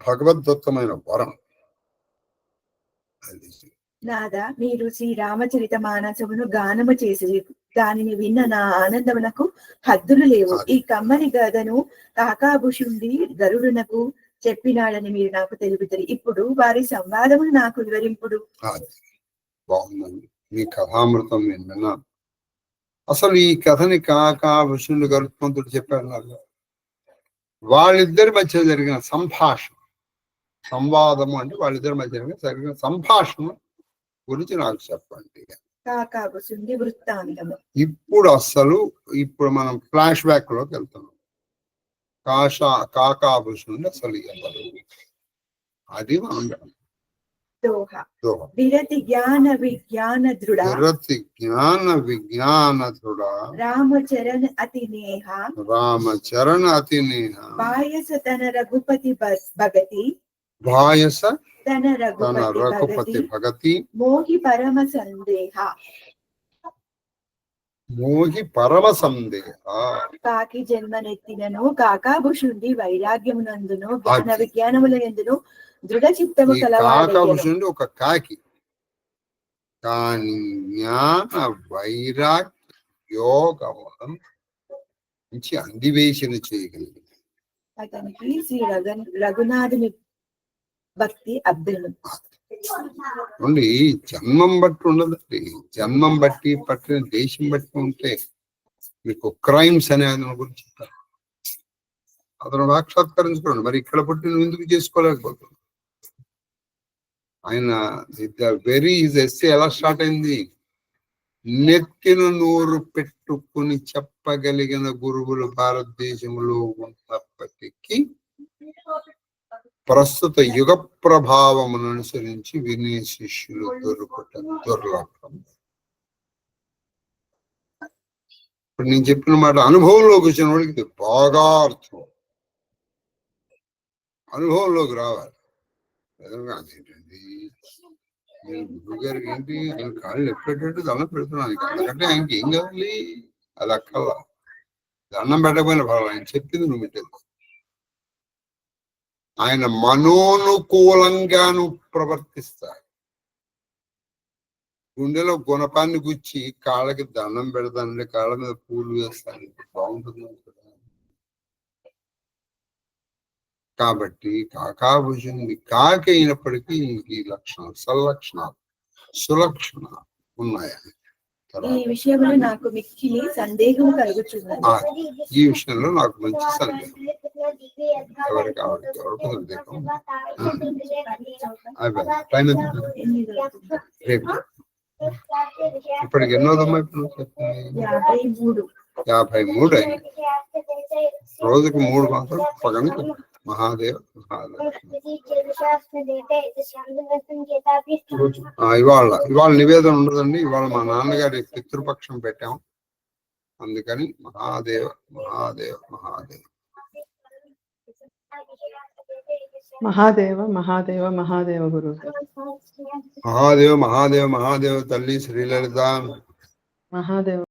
భగవద్దత్తమైన వరం. నాదా, మీరు శ్రీరామచరిత మానసమును గానము చేసి దానిని విన్న నా ఆనందమునకు హద్దులు లేవు. ఈ కమ్మని గదను కాకాభుషుండి గరుడునకు చెప్పినాడని మీరు నాకు తెలుపుతారు. ఇప్పుడు వారి సంవాదమును నాకు వివరింపుడు. బాగుందండి, మీ కథామృతం నేను విన్నాను. అసలు ఈ కథని కాకాభుషుండి గరుత్మంతుడు చెప్పారు నాకు. వాళ్ళిద్దరి మధ్య జరిగిన సంభాషణ, సంవాదము అంటే వాళ్ళిద్దరి మధ్య జరిగిన సంభాషణ గురించి నాకు చెప్పండి. కాకాభుషుండి వృత్తాంతము. ఇప్పుడు మనం ఫ్లాష్ బ్యాక్ లోకి వెళ్తున్నాం. కాకాభుషుండి అసలు ఎవరు, అది మనం విరతి జ్ఞాన విజ్ఞాన దృఢ రామచరణ అతి నేహ పాయస తన రఘుపతి భగతి తన రఘుపతి భగతి మోహి పరమ సందేహ కాకి జన్మనెత్తినను కాకాభుషుండి వైరాగ్యమునందును జ్ఞాన విజ్ఞానముల ఎందును దృఢ చిత్తము కలవాడు. ఒక కాకి, కానీ జ్ఞాన వైరాగ్య యోగములను నుంచి అందివేశన చేయగలిగింది. అతనికి శ్రీ రఘునాథుని భక్తి అభ్యున్నది. జన్మం బట్టి ఉండదండి, జన్మం బట్టి పట్టిన దేశం బట్టి ఉంటే మీకు క్రైమ్స్ అనే గురించి చెప్తారు. అతను సాక్షాత్కరించుకోండి, మరి ఇక్కడ పుట్టి నువ్వు ఎందుకు చేసుకోలేకపోతున్నావు? ఆయన ఎస్సే ఎలా స్టార్ట్ అయింది? నెత్తిన నోరు పెట్టుకుని చెప్పగలిగిన గురువులు భారతదేశంలో ఉన్నప్పటికీ ప్రస్తుత యుగ ప్రభావమును అనుసరించి వినే శిష్యులు దొరకటం దుర్లభం. ఇప్పుడు నేను చెప్పిన మాట అనుభవంలోకి వచ్చిన వాడికి బాగా అర్థం, అనుభవంలోకి రావాలి. అదేంటండి గురువు గారికి ఏంటి, ఆయన కాళ్ళు ఎప్పేటట్టు దండం పెడుతున్నాను, అందుకంటే ఆయనకి ఏం కావాలి? అది అక్కల్లా. దండం పెట్టకపోయినా పర్వాలేదు, ఆయన చెప్పింది నువ్వు పెట్టేది. ఆయన మనోనుకూలంగాను ప్రవర్తిస్తారు. గుండెలో గుణపాన్ని గుచ్చి కాళ్ళకి దండం పెడతానండి, కాళ్ళ మీద పూలు వేస్తాను, బాగుంటుంది కదా. కాబట్టి కాకాభుజుని కాకి అయినప్పటికీ ఈ లక్షణాలు, సల్లక్షణాలు, సులక్షణాలు ఉన్నాయి. ఈ విషయంలో నాకు మిక్కిలి సందేహం కలుగుతున్నది. ఈ విషయంలో నాకు మంచి సందేహం. ఎవరికి సందేహం టైం రేపు ఇప్పటికి ఎన్నోదమ్మా? ఇప్పుడు 53 అయింది. రోజుకు 3 మాత్రం పగని మహాదేవ్ ఇవాళ నివేదన ఉండదండి. ఇవాళ మా నాన్నగారి పితృపక్షం పెట్టాం, అందుకని మహాదేవ మహాదేవ మహాదేవ మహాదేవ మహాదేవ మహాదేవ గురు మహాదేవ మహాదేవ మహాదేవ తల్లి శ్రీలలిత మహాదేవ